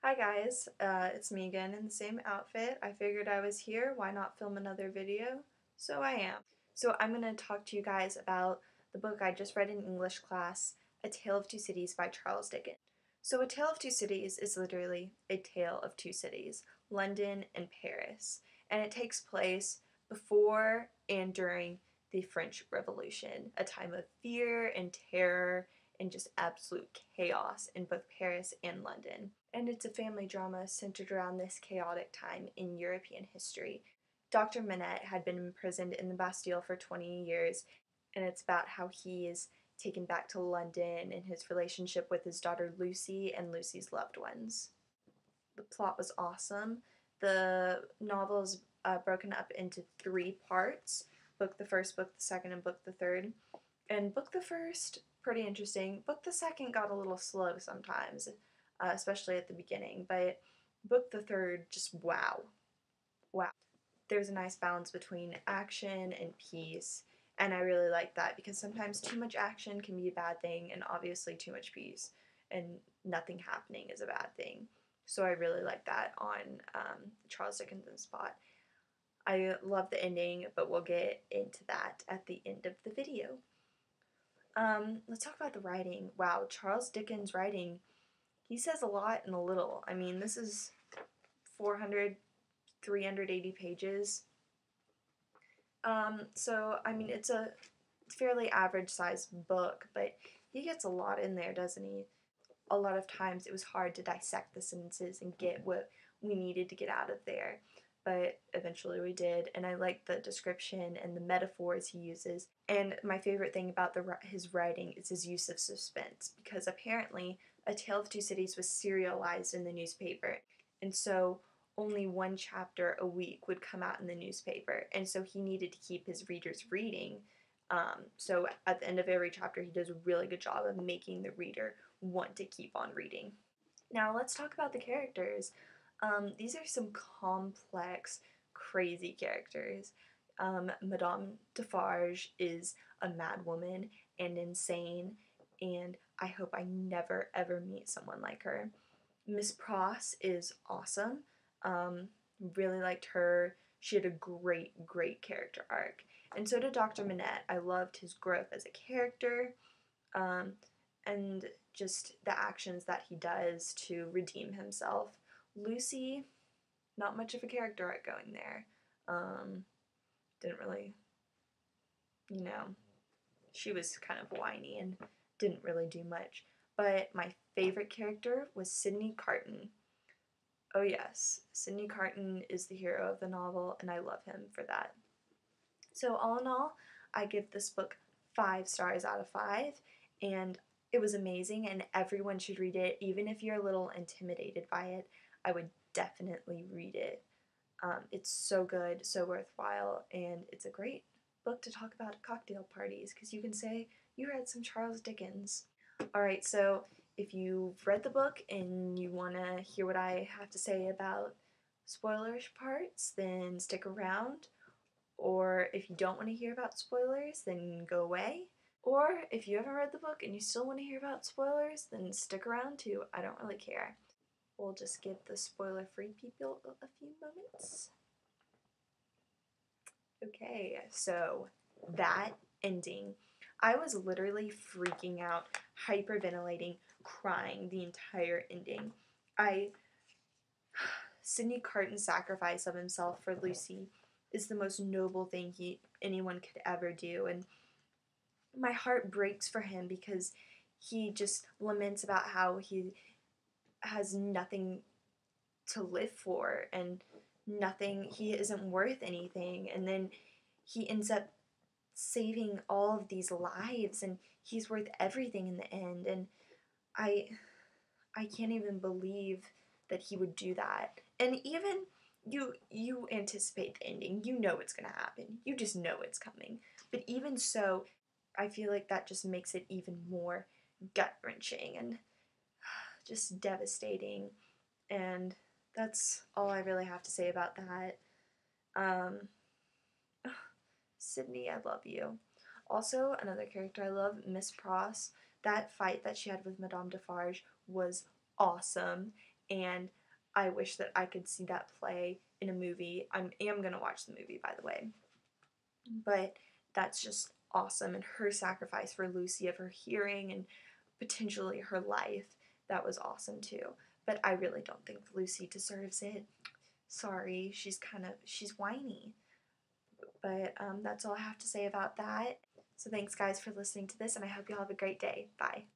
Hi guys, it's me again in the same outfit. I figured I was here, why not film another video? So I am. So I'm going to talk to you guys about the book I just read in English class, A Tale of Two Cities by Charles Dickens. So A Tale of Two Cities is literally a tale of two cities, London and Paris, and it takes place before and during the French Revolution, a time of fear and terror and just absolute chaos in both Paris and London. And it's a family drama centered around this chaotic time in European history. Dr. Manette had been imprisoned in the Bastille for 20 years, and it's about how he is taken back to London and his relationship with his daughter Lucy and Lucy's loved ones. The plot was awesome. The novel is broken up into three parts: book the first, book the second, and book the third. And book the first, pretty interesting. Book the second got a little slow sometimes, especially at the beginning, but book the third, just wow. Wow. There's a nice balance between action and peace, and I really like that because sometimes too much action can be a bad thing, and obviously too much peace and nothing happening is a bad thing. So I really like that on Charles Dickens' Spot. I love the ending, but we'll get into that at the end of the video. Let's talk about the writing. Wow, Charles Dickens' writing, he says a lot in a little. I mean, this is 400, 380 pages. So, I mean, it's a fairly average sized book, but he gets a lot in there, doesn't he? A lot of times it was hard to dissect the sentences and get what we needed to get out of there, but eventually we did, and I like the description and the metaphors he uses. And my favorite thing about his writing is his use of suspense, because apparently A Tale of Two Cities was serialized in the newspaper, and so only one chapter a week would come out in the newspaper, and so he needed to keep his readers reading. So at the end of every chapter, he does a really good job of making the reader want to keep on reading. Now let's talk about the characters. These are some complex, crazy characters. Madame Defarge is a mad woman and insane, and I hope I never ever meet someone like her. Miss Pross is awesome. Really liked her. She had a great character arc. And so did Dr. Manette. I loved his growth as a character, um, and just the actions that he does to redeem himself. Lucy, not much of a character arc going there. Didn't really, you know, she was kind of whiny and didn't really do much. But my favorite character was Sydney Carton. Oh yes, Sydney Carton is the hero of the novel, and I love him for that. So all in all, I give this book 5 stars out of 5, and it was amazing, and everyone should read it. Even if you're a little intimidated by it, I would definitely read it. It's so good, so worthwhile, and it's a great book to talk about at cocktail parties because you can say you read some Charles Dickens. Alright, so if you've read the book and you want to hear what I have to say about spoilers parts, then stick around. Or if you don't want to hear about spoilers, then go away. Or if you haven't read the book and you still want to hear about spoilers, then stick around too. I don't really care. We'll just give the spoiler-free people a few moments. Okay, so that ending. I was literally freaking out, hyperventilating, crying the entire ending. Sydney Carton's sacrifice of himself for Lucy is the most noble thing anyone could ever do, and my heart breaks for him because he just laments about how he has nothing to live for and he isn't worth anything, and then he ends up saving all of these lives, and he's worth everything in the end, and I I can't even believe that he would do that. And even you anticipate the ending. You know it's going to happen. You just know it's coming. But even so, I feel like that just makes it even more gut-wrenching and just devastating. And that's all I really have to say about that. Um, Sydney, I love you. Also, another character I love, Miss Pross. That fight that she had with Madame Defarge was awesome, and I wish that I could see that play in a movie. I am going to watch the movie, by the way. But that's just awesome, and her sacrifice for Lucy of her hearing and potentially her life, that was awesome too. But I really don't think Lucy deserves it. Sorry, she's whiny. But that's all I have to say about that. So thanks guys for listening to this, and I hope you all have a great day. Bye.